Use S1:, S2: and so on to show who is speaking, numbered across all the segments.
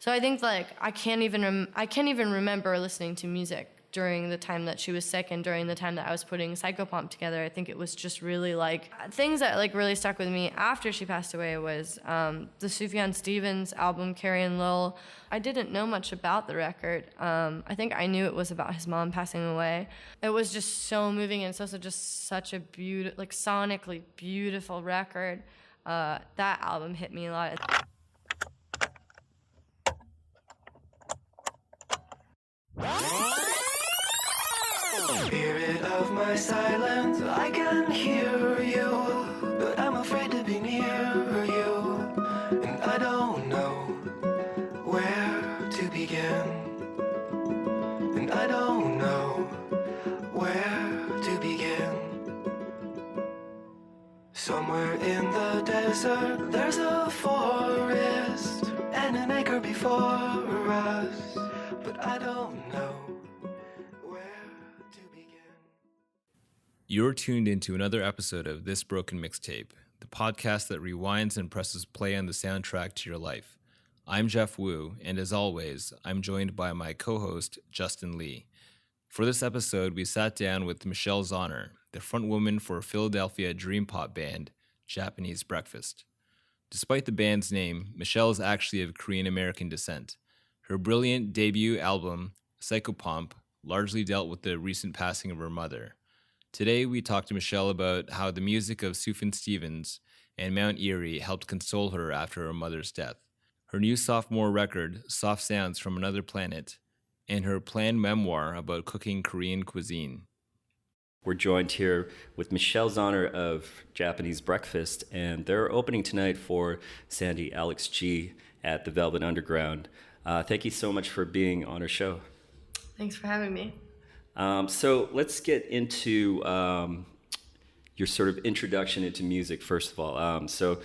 S1: So I think like I can't even remember listening to music during the time that she was sick and during the time that I was putting Psychopomp together. I think it was just really like things that like really stuck with me after she passed away was the Sufjan Stevens album Carrie and Lil. I didn't know much about the record. I think I knew it was about his mom passing away. It was just so moving and it's also just such a beautiful, like sonically beautiful record. That album hit me a lot.
S2: Spirit of my silence, I can hear you, but I'm afraid to be near you, and I don't know where to begin, and I don't know where to begin. Somewhere in the desert, there's a forest, and an acre before us, but I don't know.
S3: You're tuned into another episode of This Broken Mixtape, the podcast that rewinds and presses play on the soundtrack to your life. I'm Jeff Wu, and as always, I'm joined by my co-host, Justin Lee. For this episode, we sat down with Michelle Zauner, the frontwoman for Philadelphia dream pop band, Japanese Breakfast. Despite the band's name, Michelle is actually of Korean-American descent. Her brilliant debut album, Psychopomp, largely dealt with the recent passing of her mother. Today, we talked to Michelle about how the music of Sufjan Stevens and Mount Eerie helped console her after her mother's death, her new sophomore record, Soft Sounds from Another Planet, and her planned memoir about cooking Korean cuisine.
S4: We're joined here with Michelle Zauner of Japanese Breakfast, and they're opening tonight for Sandy Alex G at the Velvet Underground. Thank you so much for being on our show.
S1: Thanks for having me.
S4: So let's get into your sort of introduction into music, first of all. So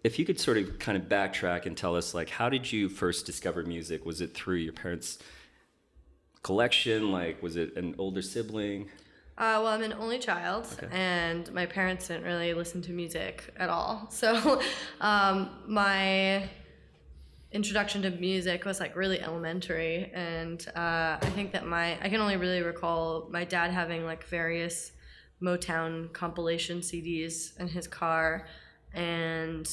S4: if you could sort of kind of backtrack and tell us, like, how did you first discover music? Was it through your parents' collection? Like, was it an older sibling?
S1: Well, I'm an only child, and my parents didn't really listen to music at all. So my introduction to music was like really elementary, and I think that I can only really recall my dad having like various Motown compilation CDs in his car, and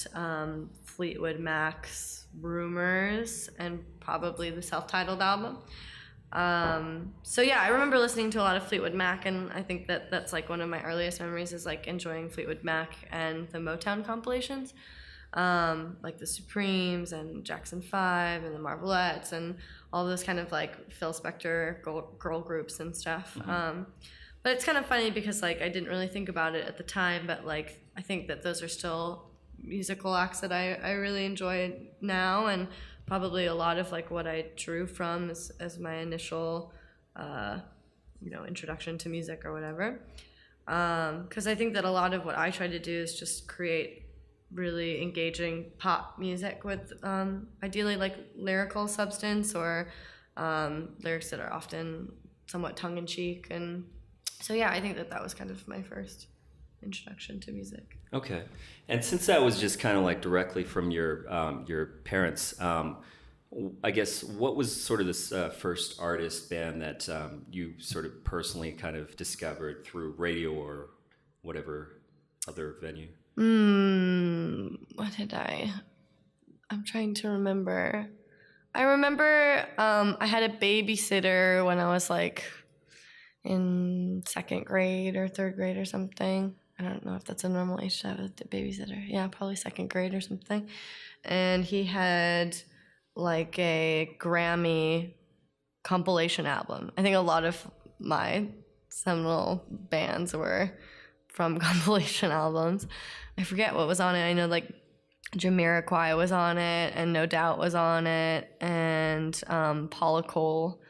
S1: Fleetwood Mac's Rumors, and probably the self-titled album. So yeah, I remember listening to a lot of Fleetwood Mac, and I think that that's like one of my earliest memories is like enjoying Fleetwood Mac and the Motown compilations. Like the Supremes and Jackson 5 and the Marvelettes and all those kind of like Phil Spector girl groups and stuff. Mm-hmm. But it's kind of funny because like I didn't really think about it at the time, but like I think that those are still musical acts that I really enjoy now, and probably a lot of like what I drew from as my initial introduction to music or whatever. Because I think that a lot of what I try to do is just create really engaging pop music with ideally like lyrical substance or lyrics that are often somewhat tongue-in-cheek. And so yeah, I think that was kind of my first introduction to music.
S4: Okay. And since that was just kind of like directly from your parents, I guess what was sort of this first artist band that you sort of personally kind of discovered through radio or whatever other venue?
S1: What did I'm trying to remember. I remember I had a babysitter when I was like in second grade or third grade or something. I don't know if that's a normal age to have a babysitter. Yeah, probably second grade or something. And he had like a Grammy compilation album. I think a lot of my seminal bands were from compilation albums. I forget what was on it. I know like Jamiroquai was on it, and No Doubt was on it, and Paula Cole,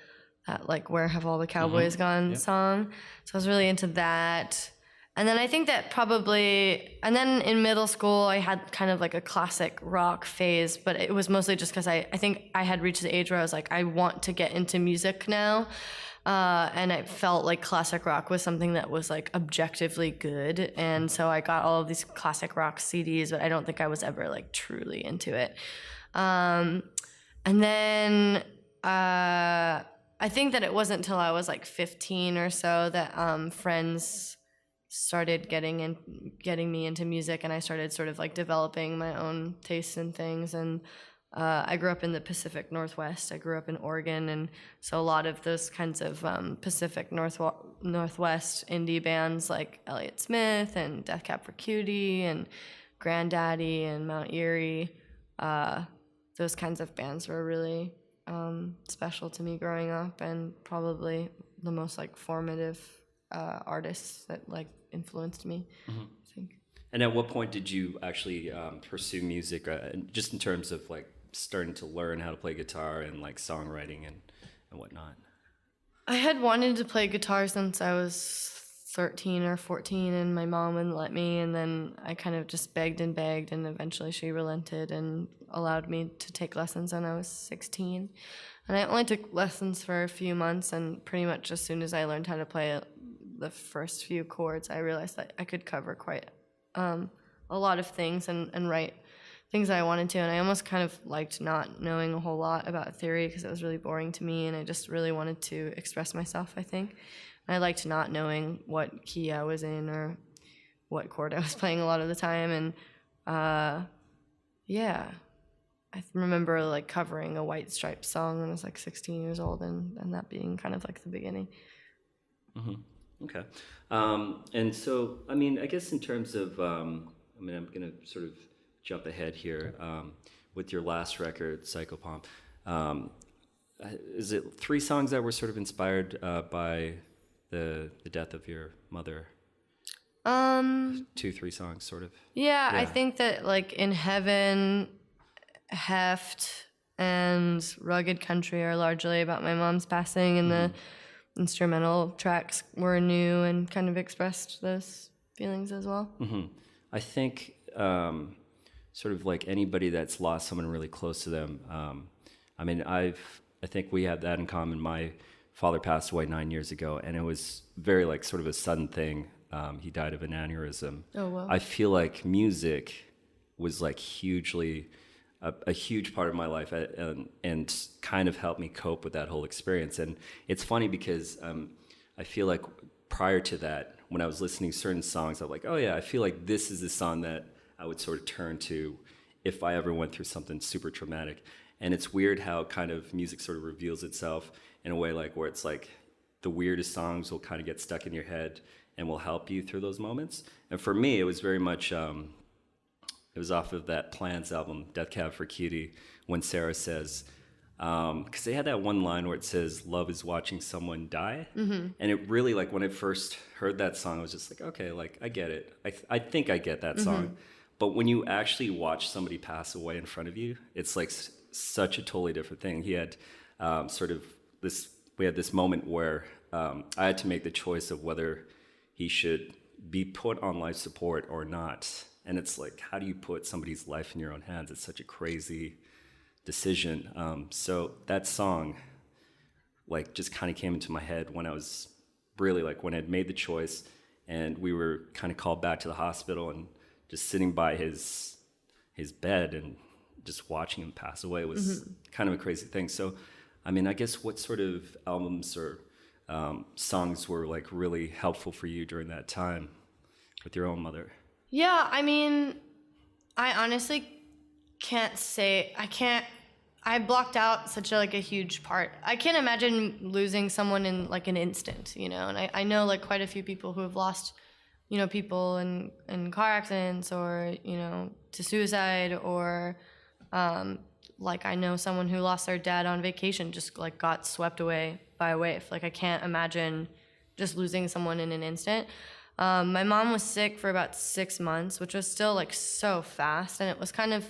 S1: that like Where Have All the Cowboys Gone song. So I was really into that. And then I think that and then in middle school I had kind of like a classic rock phase, but it was mostly just because I think I had reached the age where I was like, I want to get into music now. And I felt like classic rock was something that was like objectively good. And so I got all of these classic rock CDs, but I don't think I was ever like truly into it. And And then I think that it wasn't until I was like 15 or so that friends started getting me into music, and I started sort of like developing my own tastes and things. And I grew up in the Pacific Northwest. I grew up in Oregon, and so a lot of those kinds of Pacific Northwest indie bands like Elliott Smith and Death Cab for Cutie and Granddaddy and Mount Eerie, those kinds of bands were really special to me growing up, and probably the most like formative artists that like influenced me, I think.
S4: And at what point did you actually pursue music, just in terms of like starting to learn how to play guitar and like songwriting and whatnot?
S1: I had wanted to play guitar since I was 13 or 14, and my mom wouldn't let me, and then I kind of just begged, and eventually she relented and allowed me to take lessons when I was 16. And I only took lessons for a few months, and pretty much as soon as I learned how to play the first few chords, I realized that I could cover quite a lot of things and write things that I wanted to. And I almost kind of liked not knowing a whole lot about theory because it was really boring to me, and I just really wanted to express myself, I think. And I liked not knowing what key I was in or what chord I was playing a lot of the time. And yeah, I remember like covering a White Stripes song when I was like 16 years old, and that being kind of like the beginning.
S4: Okay. And so, I mean, I guess in terms of, I'm going to sort of jump ahead here with your last record, Psychopomp. Is it 3 songs that were sort of inspired by the death of your mother? 2-3 songs, sort of.
S1: Yeah, I think that like In Heaven, Heft, and Rugged Country are largely about my mom's passing, and the instrumental tracks were new and kind of expressed those feelings as well.
S4: I think sort of like anybody that's lost someone really close to them, I mean, I think we have that in common. My father passed away 9 years ago, and it was very like sort of a sudden thing. He died of an aneurysm.
S1: Oh, wow.
S4: I feel like music was like a huge part of my life, and kind of helped me cope with that whole experience. And it's funny because I feel like prior to that, when I was listening to certain songs, I'm like, oh yeah, I feel like this is the song that I would sort of turn to if I ever went through something super traumatic. And it's weird how kind of music sort of reveals itself in a way like where it's like the weirdest songs will kind of get stuck in your head and will help you through those moments. And for me, it was very much, it was off of that Plans album, Death Cab for Cutie, when Sarah says, because they had that one line where it says, love is watching someone die. And it really, like when I first heard that song, I was just like, okay, like I get it. I think I get that song. But when you actually watch somebody pass away in front of you, it's like such a totally different thing. He had we had this moment where I had to make the choice of whether he should be put on life support or not. And it's like, how do you put somebody's life in your own hands? It's such a crazy decision. So that song, like, just kind of came into my head when I was really, like, when I'd made the choice, and we were kind of called back to the hospital, and just sitting by his bed and just watching him pass away was kind of a crazy thing. So, I mean, I guess what sort of albums or songs were, like, really helpful for you during that time with your own mother?
S1: Yeah, I mean, I honestly can't say, I blocked out such a huge part. I can't imagine losing someone in like an instant, you know, and I know like quite a few people who have lost, you know, people in car accidents or, you know, to suicide, or like I know someone who lost their dad on vacation, just like got swept away by a wave. Like I can't imagine just losing someone in an instant. My mom was sick for about 6 months, which was still like so fast, and it was kind of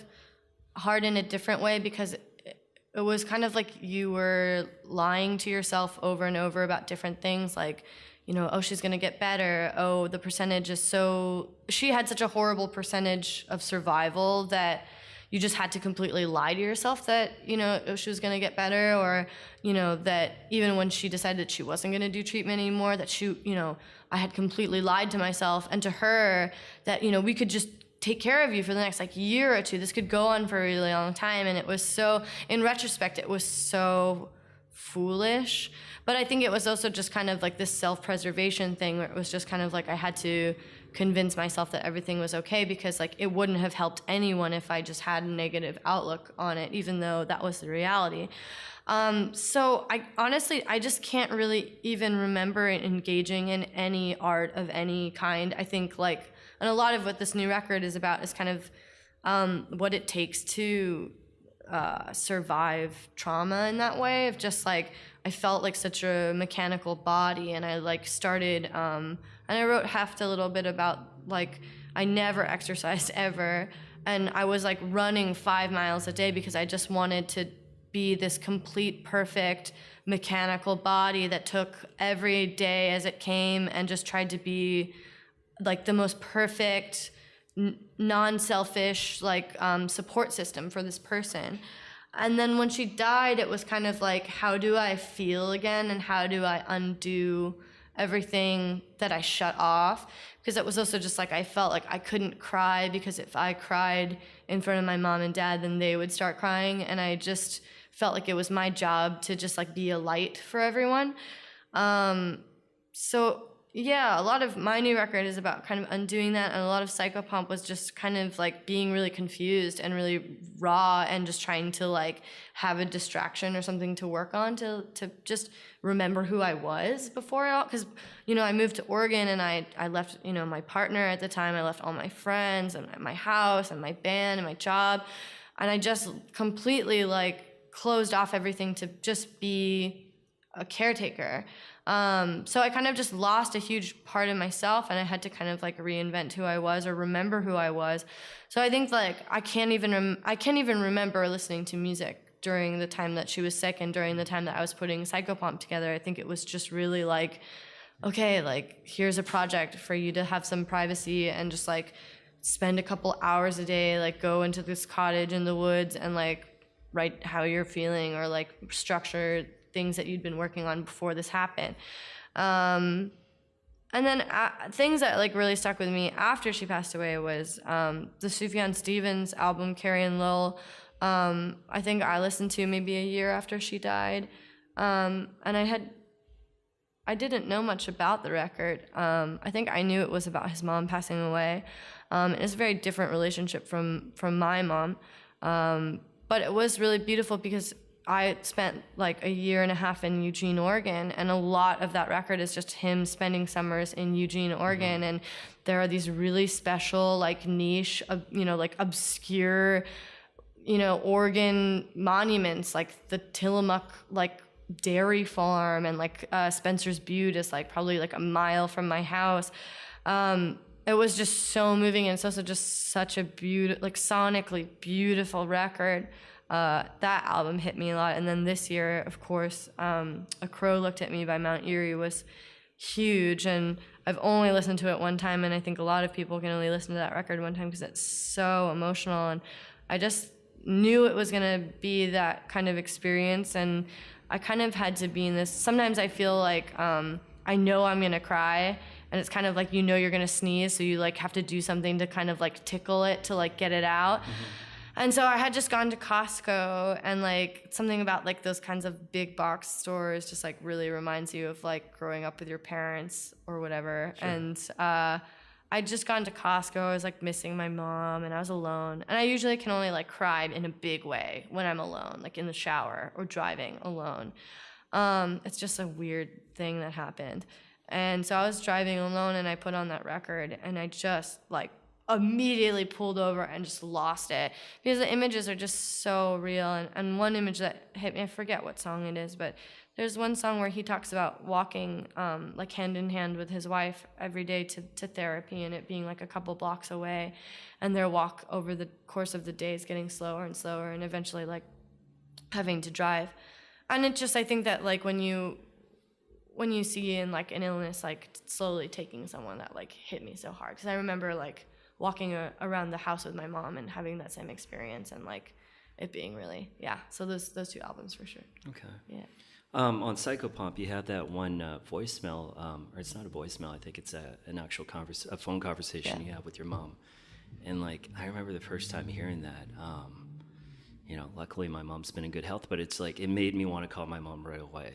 S1: hard in a different way because it was kind of like you were lying to yourself over and over about different things, like, you know, oh, she's gonna get better, oh, the percentage is so, she had such a horrible percentage of survival that you just had to completely lie to yourself that, you know, she was gonna get better, or, you know, that even when she decided that she wasn't gonna do treatment anymore, that she, you know, I had completely lied to myself and to her that, you know, we could just take care of you for the next like year or two. This could go on for a really long time. And it was so, in retrospect, it was so foolish. But I think it was also just kind of like this self-preservation thing where it was just kind of like I had to convince myself that everything was okay, because like it wouldn't have helped anyone if I just had a negative outlook on it, even though that was the reality. So I honestly, I just can't really even remember engaging in any art of any kind. I think like, and a lot of what this new record is about is kind of what it takes to survive trauma in that way, of just like, I felt like such a mechanical body, and I like started, and I wrote heft a little bit about like, I never exercised ever, and I was like running 5 miles a day because I just wanted to be this complete, perfect mechanical body that took every day as it came and just tried to be like the most perfect, non-selfish like support system for this person. And then when she died, it was kind of like, how do I feel again, and how do I undo everything that I shut off? Because it was also just like I felt like I couldn't cry, because if I cried in front of my mom and dad, then they would start crying, and I just felt like it was my job to just like be a light for everyone. So yeah, a lot of my new record is about kind of undoing that, and a lot of Psychopomp was just kind of like being really confused and really raw, and just trying to like have a distraction or something to work on to just remember who I was before it all. Because, you know, I moved to Oregon, and I left, you know, my partner at the time, I left all my friends and my house and my band and my job, and I just completely like closed off everything to just be a caretaker. So I kind of just lost a huge part of myself, and I had to kind of like reinvent who I was or remember who I was. So I think like I can't even remember listening to music during the time that she was sick and during the time that I was putting Psychopomp together. I think it was just really like, okay, like here's a project for you to have some privacy and just like spend a couple hours a day, like go into this cottage in the woods and like write how you're feeling, or like structure things that you'd been working on before this happened. And then things that like really stuck with me after she passed away was the Sufjan Stevens album, Carrie and Lil. I think I listened to maybe a year after she died. And I didn't know much about the record. I think I knew it was about his mom passing away. It's a very different relationship from my mom. But it was really beautiful because I spent like a year and a half in Eugene, Oregon, and a lot of that record is just him spending summers in Eugene, Oregon. And there are these really special, like niche, you know, like obscure, you know, Oregon monuments, like the Tillamook, like dairy farm, and like Spencer's Butte is like probably like a mile from my house. It was just so moving, and it's also just such a beautiful, like sonically beautiful record. That album hit me a lot. And then this year, of course, A Crow Looked at Me by Mount Eerie was huge, and I've only listened to it one time, and I think a lot of people can only listen to that record one time because it's so emotional, and I just knew it was gonna be that kind of experience, and I kind of had to be in this. Sometimes I feel like I know I'm gonna cry, and it's kind of like, you know, you're gonna sneeze, so you like have to do something to kind of like tickle it to like get it out. And so I had just gone to Costco, and like something about like those kinds of big box stores just like really reminds you of like growing up with your parents or whatever. Sure. And I'd just gone to Costco. I was like missing my mom, and I was alone. And I usually can only like cry in a big way when I'm alone, like in the shower or driving alone. It's just a weird thing that happened. And so I was driving alone, and I put on that record, and I just like immediately pulled over and just lost it, because the images are just so real. And one image that hit me, I forget what song it is, but there's one song where he talks about walking like hand in hand with his wife every day to therapy, and it being like a couple blocks away, and their walk over the course of the day is getting slower and slower, and eventually like having to drive. And it just, I think that like when you see in like an illness like slowly taking someone, that like hit me so hard, because I remember like walking around the house with my mom and having that same experience, and like it being really, yeah. So those two albums for sure.
S4: Okay.
S1: Yeah.
S4: On Psychopomp, you have that one voicemail, or it's not a voicemail. I think it's an actual phone conversation you have with your mom, And like, I remember the first time hearing that, luckily my mom's been in good health, but it's like, it made me want to call my mom right away.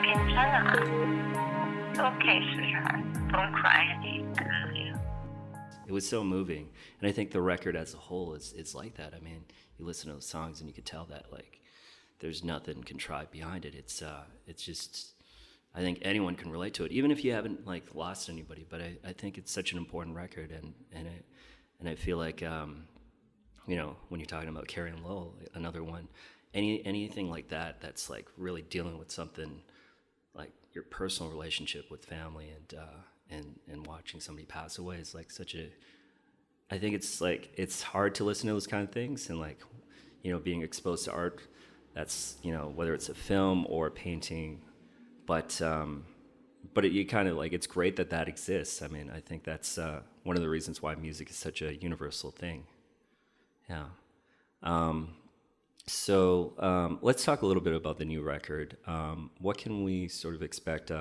S5: 괜찮아. It's okay, sweetheart. Don't cry, honey. I love you.
S4: It was so moving. And I think the record as a whole is like that. I mean, you listen to those songs and you could tell that like there's nothing contrived behind it. It's just, I think anyone can relate to it, even if you haven't like lost anybody. But I think it's such an important record, and I feel like when you're talking about Carrie and Lowell, another one, anything like that that's like really dealing with something like your personal relationship with family and watching somebody pass away is like such a, I think it's like, it's hard to listen to those kind of things, and like, being exposed to art, that's, whether it's a film or a painting, but you kind of like, it's great that exists. I mean, I think that's one of the reasons why music is such a universal thing. Yeah. So let's talk a little bit about the new record. What can we sort of expect?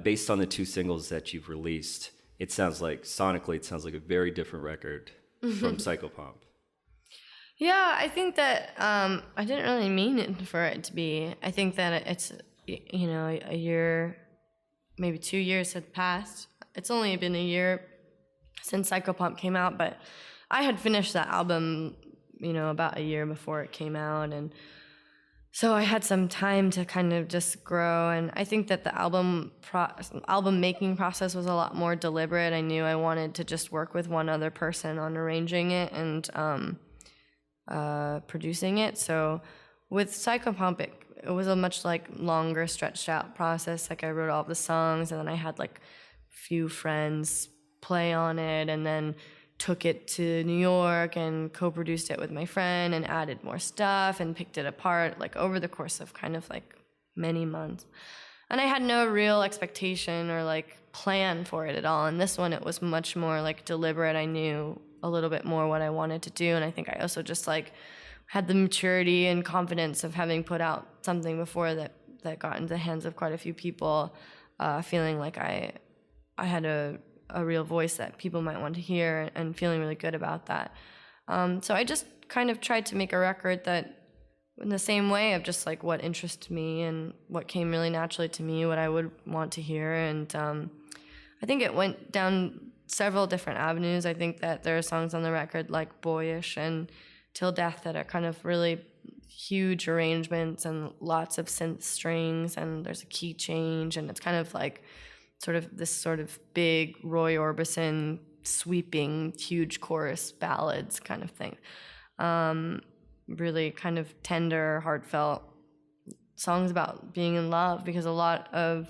S4: Based on the 2 singles that you've released, sonically, it sounds like a very different record from Psychopomp.
S1: Yeah, I think that I didn't really mean it for it to be. I think that it's, a year, maybe 2 years had passed. It's only been a year since Psychopomp came out, but I had finished that album, about a year before it came out, and so I had some time to kind of just grow. And I think that the album making process was a lot more deliberate. I knew I wanted to just work with one other person on arranging it and producing it. So with Psychopomp, it was a much like longer, stretched out process. Like I wrote all the songs, and then I had like few friends play on it, and then took it to New York and co-produced it with my friend and added more stuff and picked it apart like over the course of kind of like many months. And I had no real expectation or like plan for it at all. And this one, it was much more like deliberate. I knew a little bit more what I wanted to do. And I think I also just like had the maturity and confidence of having put out something before that got into the hands of quite a few people, feeling like I had a real voice that people might want to hear, and feeling really good about that. So I just kind of tried to make a record that, in the same way of just like what interests me and what came really naturally to me, what I would want to hear. And I think it went down several different avenues. I think that there are songs on the record like Boyish and Till Death that are kind of really huge arrangements and lots of synth strings, and there's a key change, and it's kind of like this sort of big Roy Orbison sweeping huge chorus ballads kind of thing. Really kind of tender, heartfelt songs about being in love, because a lot of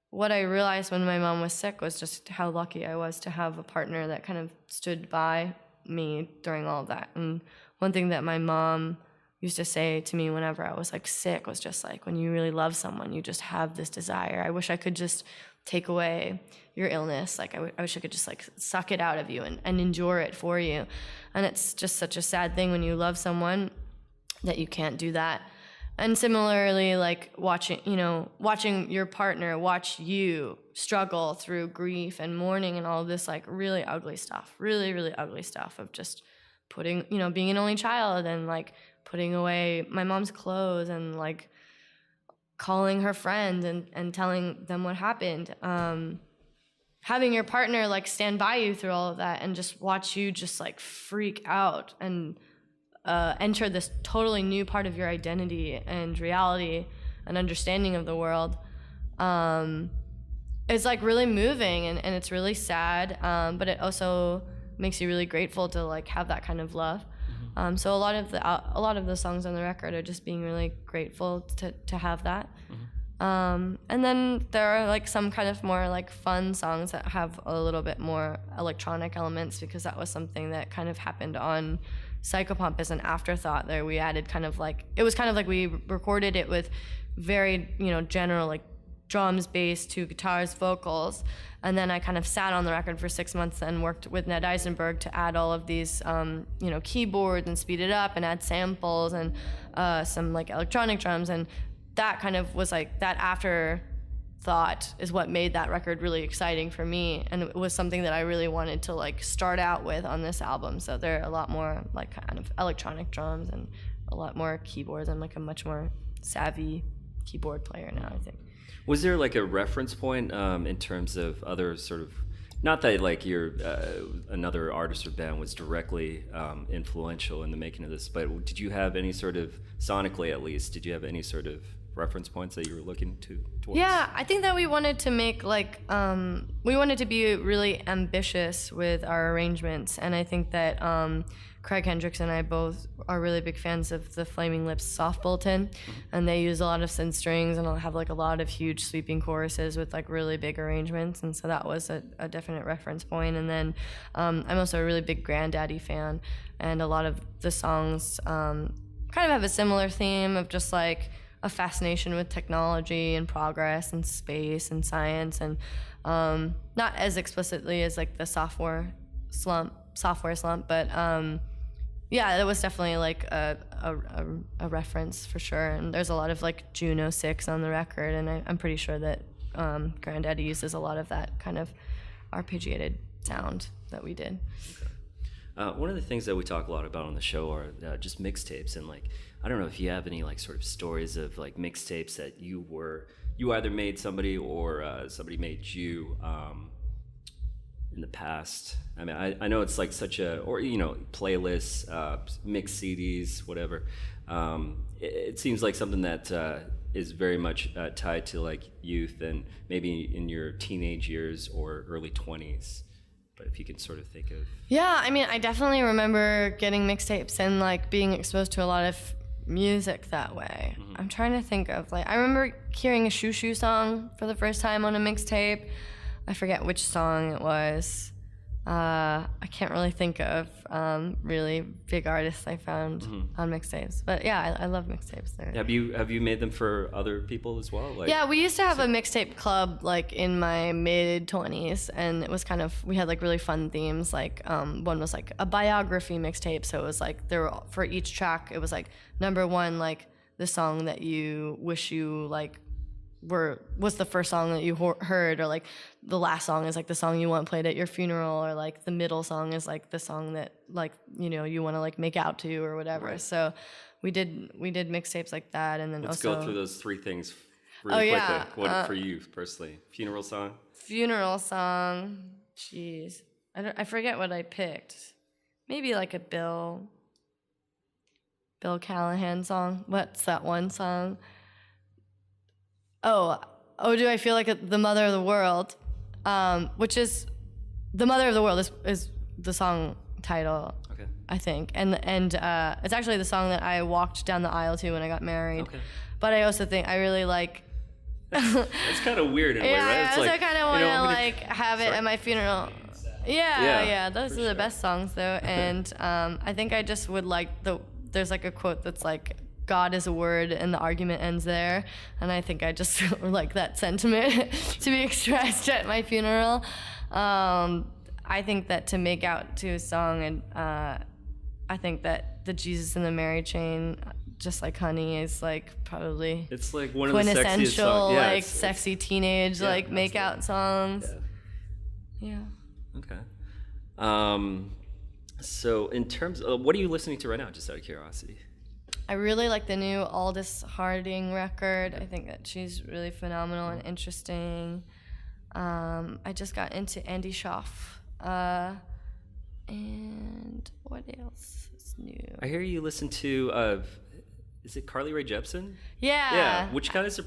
S1: what I realized when my mom was sick was just how lucky I was to have a partner that kind of stood by me during all of that. And one thing that my mom used to say to me whenever I was like sick was just like, when you really love someone, you just have this desire. I wish I could just take away your illness. Like I wish I could just like suck it out of you and endure it for you. And it's just such a sad thing when you love someone that you can't do that. And similarly, like watching your partner watch you struggle through grief and mourning and all of this like really ugly stuff, really, really ugly stuff of just being an only child and like putting away my mom's clothes and like calling her friend and telling them what happened. Having your partner like stand by you through all of that and just watch you just like freak out and enter this totally new part of your identity and reality and understanding of the world. It's like really moving and it's really sad, but it also makes you really grateful to like have that kind of love. So a lot of the songs on the record are just being really grateful to have that. And then there are like some kind of more like fun songs that have a little bit more electronic elements, because that was something that kind of happened on Psychopomp as an afterthought. There we added it was kind of like we recorded it with very general like drums, bass, 2 guitars, vocals. And then I kind of sat on the record for 6 months and worked with Ned Eisenberg to add all of these, keyboards and speed it up and add samples and some like electronic drums. And that kind of was like that afterthought is what made that record really exciting for me, and it was something that I really wanted to like start out with on this album. So there are a lot more like kind of electronic drums and a lot more keyboards. I'm like a much more savvy keyboard player now, I think.
S4: Was there like a reference point in terms of other sort of, not that like your another artist or band was directly influential in the making of this, but did you have any sort of, sonically at least, did you have any sort of reference points that you were looking towards?
S1: Yeah, I think that we wanted to make like we wanted to be really ambitious with our arrangements, and I think that Craig Hendricks and I both are really big fans of the Flaming Lips Soft Bulletin, and they use a lot of synth strings and have like a lot of huge sweeping choruses with like really big arrangements, and so that was a definite reference point. And then I'm also a really big Granddaddy fan, and a lot of the songs kind of have a similar theme of just like a fascination with technology and progress and space and science, and not as explicitly as like the software slump, but yeah, that was definitely like a reference for sure. And there's a lot of like Juno 6 on the record, and I'm pretty sure that Granddaddy uses a lot of that kind of arpeggiated sound that we did.
S4: Okay. One of the things that we talk a lot about on the show are just mixtapes, and like, I don't know if you have any like sort of stories of like mixtapes that you either made somebody or somebody made you in the past. I mean, I know it's like such a, or you know, playlists, mix CDs, whatever. It seems like something that is very much tied to like youth and maybe in your teenage years or early 20s. But if you can sort of think of...
S1: Yeah, I mean, I definitely remember getting mixtapes and like being exposed to a lot of music that way. Mm-hmm. I'm trying to think of like, I remember hearing a Shoo Shoo song for the first time on a mixtape. I forget which song it was. I can't really think of really big artists I found on mixtapes, but yeah, I love mixtapes.
S4: Have you made them for other people as well? Like,
S1: yeah, we used to have a mixtape club like in my mid-20s, and it was kind of, we had like really fun themes. Like one was like a biography mixtape, so it was like there were, for each track it was like number one, like the song that you wish you like was the first song that you heard, or like the last song is like the song you want played at your funeral, or like the middle song is like the song that like, you know, you want to like make out to or whatever. Right. So we did mixtapes like that. And then
S4: let's
S1: also
S4: go through those three things really quickly. What for you personally? Funeral song,
S1: jeez, I forget what I picked. Maybe like a Bill Callahan song. What's that one song? Oh, do I feel like the mother of the world, which is, the mother of the world is the song title, okay. I think, and it's actually the song that I walked down the aisle to when I got married. Okay. But I also think I really like.
S4: It's kind of weird in a way, right?
S1: Yeah,
S4: it's
S1: so
S4: like,
S1: I kind of want to like have it at my funeral. Yeah, those are the best songs though, and I think I just would like there's like a quote that's like, God is a word, and the argument ends there. And I think I just like that sentiment to be expressed at my funeral. I think that to make out to a song, and I think that the Jesus and the Mary chain, just like Honey, is like probably
S4: it's like one of the
S1: quintessential
S4: sexiest songs. Yeah,
S1: like sexy teenage like make out songs. Yeah.
S4: Okay. So in terms of, what are you listening to right now, just out of curiosity?
S1: I really like the new Aldous Harding record. I think that she's really phenomenal and interesting. I just got into Andy Schaaf. And what else is new?
S4: I hear you listen to, is it Carly Rae Jepsen?
S1: Yeah.
S4: Yeah, which kind of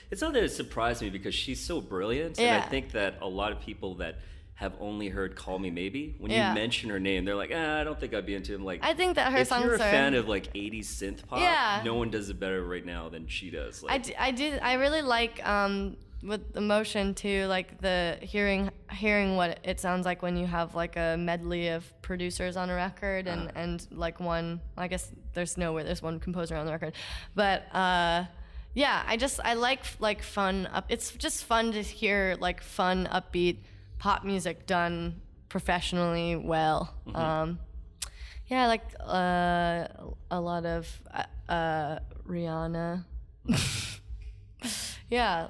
S4: it's not that it surprised me because she's so brilliant. And I think that a lot of people that have only heard Call Me Maybe, when you mention her name, they're like, I don't think I'd be into him. Like,
S1: I think that her songs are...
S4: If you're a fan of like 80s synth pop, no one does it better right now than she does. Like,
S1: I really like with emotion too, like the hearing what it sounds like when you have like a medley of producers on a record, and like one, I guess there's one composer on the record, but yeah, I like fun it's just fun to hear like fun upbeat pop music done professionally well. Yeah, I like a lot of Rihanna. Yeah,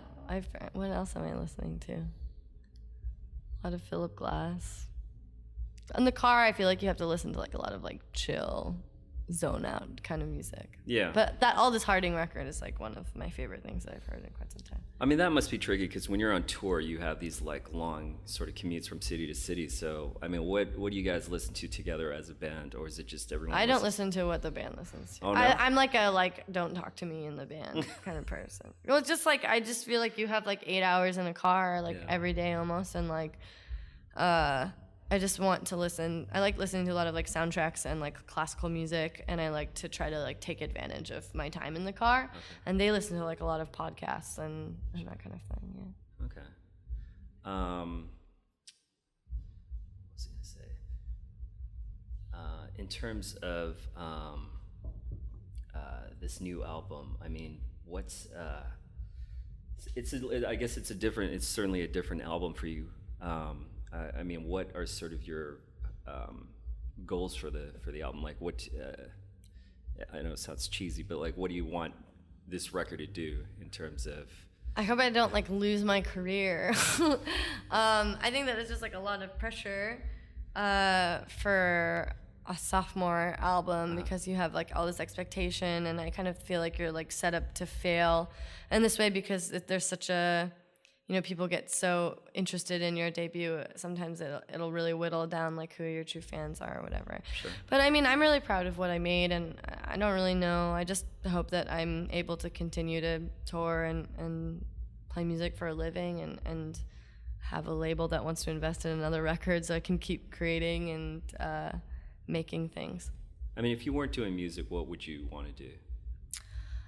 S1: what else am I listening to? A lot of Philip Glass. In the car, I feel like you have to listen to like a lot of like chill, zone out kind of music.
S4: Yeah.
S1: But that Aldous Harding record is like one of my favorite things that I've heard in quite some time.
S4: I mean, that must be tricky because when you're on tour, you have these like long sort of commutes from city to city. So, I mean, what do you guys listen to together as a band, or is it just everyone?
S1: I don't listen to what the band listens to.
S4: Oh, no?
S1: I'm like a don't talk to me in the band kind of person. Well, it's just like I just feel like you have like 8 hours in a car like every day almost, and like I just want to listen. I like listening to a lot of like soundtracks and like classical music, and I like to try to like take advantage of my time in the car. Okay. And they listen to like a lot of podcasts and that kind of thing. Yeah.
S4: Okay. What was I gonna say? In terms of this new album, I mean, what's I guess it's certainly a different album for you. I mean, what are sort of your goals for the album? Like, what? I know it sounds cheesy, but like, what do you want this record to do in terms of?
S1: I hope I don't like lose my career. I think that it's just like a lot of pressure for a sophomore album because you have like all this expectation, and I kind of feel like you're like set up to fail in this way because there's such a people get so interested in your debut. Sometimes it'll really whittle down like who your true fans are or whatever.
S4: Sure.
S1: But I mean, I'm really proud of what I made, and I don't really know. I just hope that I'm able to continue to tour and play music for a living and have a label that wants to invest in another record so I can keep creating and making things.
S4: I mean, if you weren't doing music, what would you want to do?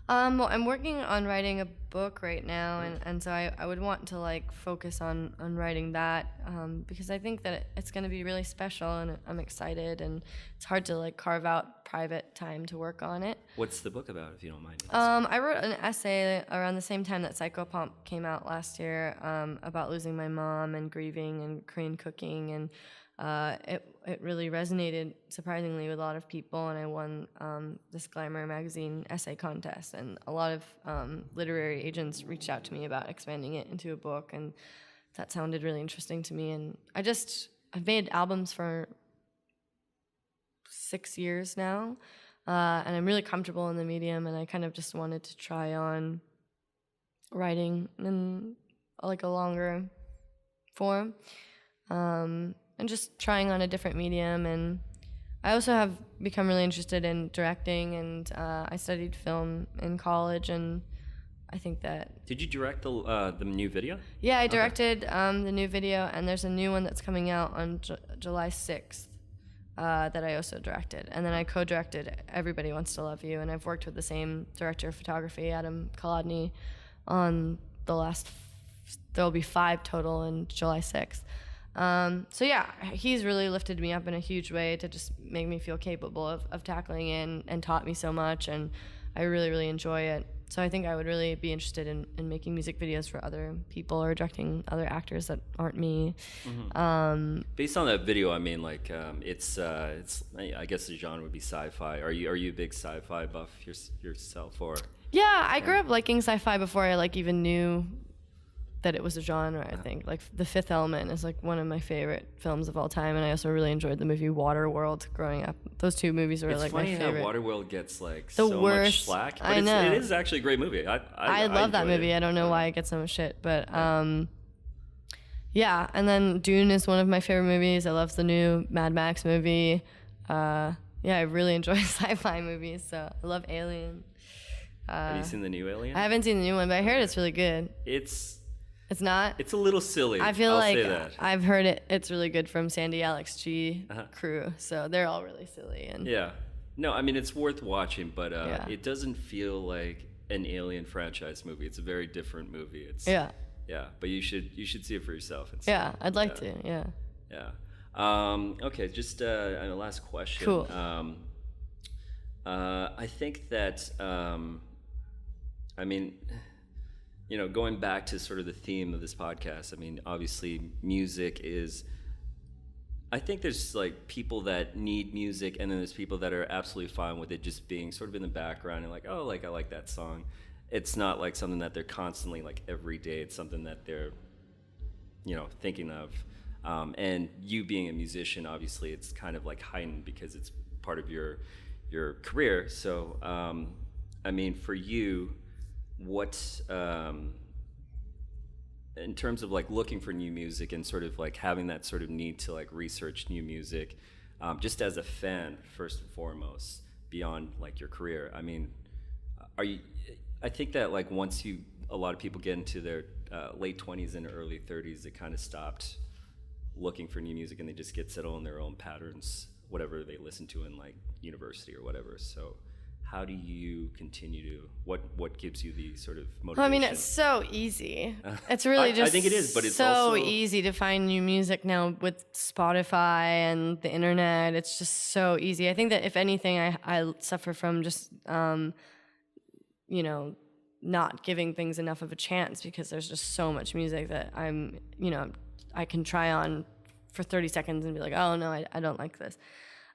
S1: Well, I'm working on writing a book right now, and so I would want to like focus on writing that because I think that it's going to be really special, and I'm excited, and it's hard to like carve out private time to work on it.
S4: What's the book about, if you don't mind?
S1: I wrote an essay around the same time that Psychopomp came out last year about losing my mom and grieving and Korean cooking, and it really resonated surprisingly with a lot of people, and I won this Glamour magazine essay contest, and a lot of literary agents reached out to me about expanding it into a book, and that sounded really interesting to me. And I've made albums for 6 years now, and I'm really comfortable in the medium, and I kind of just wanted to try on writing in like a longer form. And just trying on a different medium. And I also have become really interested in directing, and I studied film in college, and I think that...
S4: Did you direct the new video?
S1: Yeah, I directed the new video, and there's a new one that's coming out on July 6th that I also directed. And then I co-directed Everybody Wants to Love You, and I've worked with the same director of photography, Adam Kolodny, on the last... There'll be 5 total in July 6th. So yeah, he's really lifted me up in a huge way to just make me feel capable of tackling it, and taught me so much, and I really, really enjoy it. So I think I would really be interested in making music videos for other people or directing other actors that aren't me. Mm-hmm.
S4: Based on that video, I mean, like, it's I guess the genre would be sci-fi. Are you a big sci-fi buff yourself, or?
S1: Yeah, I grew up liking sci-fi before I like even knew that it was a genre. I think like The Fifth Element is like one of my favorite films of all time, and I also really enjoyed the movie Waterworld growing up. Those 2 movies were like my favorite. It's funny how
S4: Waterworld gets like
S1: the
S4: so
S1: worst.
S4: Much slack, but
S1: I know.
S4: it is actually a great movie.
S1: I love that movie. I don't know why it gets so much shit, but yeah. And then Dune is one of my favorite movies. I love the new Mad Max movie. Yeah, I really enjoy sci-fi movies. So I love Alien.
S4: Have you seen the new Alien?
S1: I haven't seen the new one, but I heard it's really good. It's not?
S4: It's a little silly.
S1: I feel
S4: I'll
S1: like
S4: say that.
S1: I've heard it's really good from Sandy Alex G crew, so they're all really silly. And
S4: yeah. No, I mean, it's worth watching, but it doesn't feel like an Alien franchise movie. It's a very different movie. Yeah, but you should see it for yourself.
S1: Yeah, I'd like to, yeah.
S4: Yeah. Okay, just a last question.
S1: Cool.
S4: I think that, I mean... going back to sort of the theme of this podcast, I mean, obviously music is, I think there's like people that need music, and then there's people that are absolutely fine with it just being sort of in the background and like, oh, like I like that song. it's not like something that they're constantly like every day. It's something that they're, thinking of. And you being a musician, obviously, it's kind of like heightened because it's part of your career. So, I mean, for you, what in terms of like looking for new music and sort of like having that sort of need to like research new music, just as a fan first and foremost, beyond like your career. I mean, I think that like once a lot of people get into their late 20s and early 30s, they kind of stopped looking for new music and they just get settled in their own patterns, whatever they listen to in like university or whatever. So how do you continue to, what gives you the sort of motivation?
S1: Well, I mean, it's so easy. It's really just
S4: I think it is, but it's
S1: so
S4: also
S1: easy to find new music now with Spotify and the internet. It's just so easy. I think that if anything, I suffer from just, not giving things enough of a chance because there's just so much music that I can try on for 30 seconds and be like, oh no, I don't like this.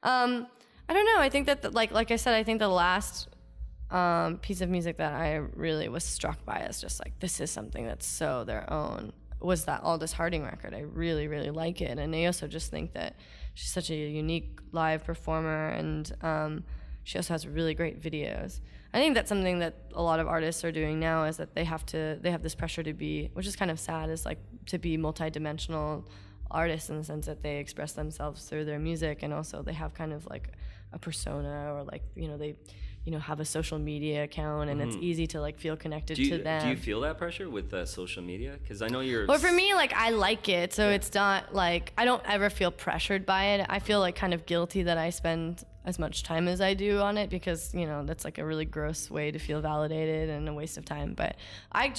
S1: I don't know. I think that like I said, I think the last piece of music that I really was struck by as just like, this is something that's so their own, was that Aldous Harding record. I really, really like it. And I also just think that she's such a unique live performer, and she also has really great videos. I think that's something that a lot of artists are doing now, is that they have this pressure to be, which is kind of sad, is like to be multidimensional artists in the sense that they express themselves through their music, and also they have kind of like a persona, or like they have a social media account, and it's easy to like feel connected to them.
S4: Do you feel that pressure with social media? Because I know you're.
S1: Well, for me, like I like it, so it's not like I don't ever feel pressured by it. I feel like kind of guilty that I spend as much time as I do on it, because that's like a really gross way to feel validated and a waste of time. But I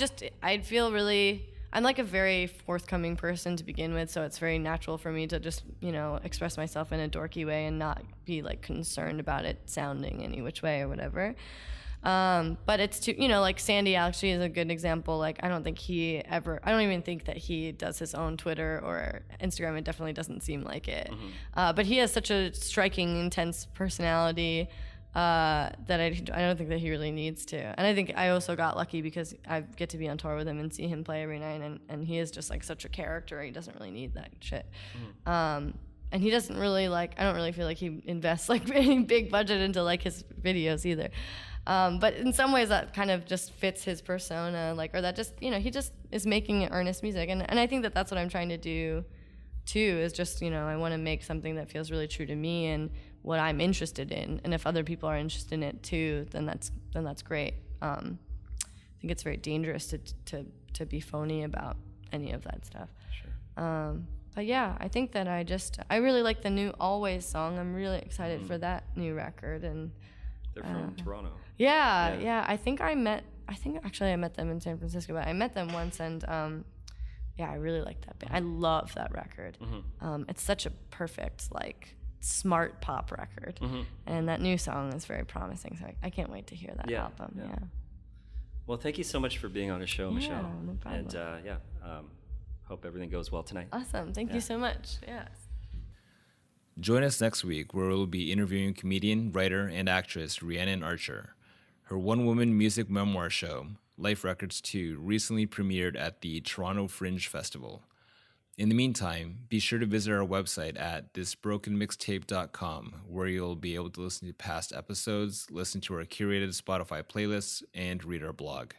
S1: feel really. I'm like a very forthcoming person to begin with, so it's very natural for me to just, express myself in a dorky way and not be like concerned about it sounding any which way or whatever. But it's too, like Sandy actually is a good example. Like I don't even think that he does his own Twitter or Instagram. It definitely doesn't seem like it. But he has such a striking, intense personality that I don't think that he really needs to. And I think I also got lucky because I get to be on tour with him and see him play every night, and he is just like such a character. He doesn't really need that shit. And he doesn't really I don't really feel like he invests like any big budget into like his videos either. But in some ways that kind of just fits his persona, or that just, he just is making earnest music. And I think that that's what I'm trying to do too, is just, I want to make something that feels really true to me and what I'm interested in. And if other people are interested in it too, then that's great. I think it's very dangerous to be phony about any of that stuff. Sure. But yeah, I think that I really like the new Always song. I'm really excited for that new record. And
S4: they're from Toronto.
S1: Yeah. I think actually I met them in San Francisco, but I met them once, and I really like that band. I love that record. It's such a perfect, smart pop record. And that new song is very promising, so I can't wait to hear that album. Yeah.
S4: Well, thank you so much for being on the show, Michelle.
S1: No problem.
S4: And hope everything goes well tonight.
S1: Awesome. Thank you so much. Yes.
S3: Join us next week, where we'll be interviewing comedian, writer, and actress Rhiannon Archer. Her one-woman music memoir show, Life Records 2, recently premiered at the Toronto Fringe Festival. In the meantime, be sure to visit our website at thisbrokenmixtape.com, where you'll be able to listen to past episodes, listen to our curated Spotify playlists, and read our blog.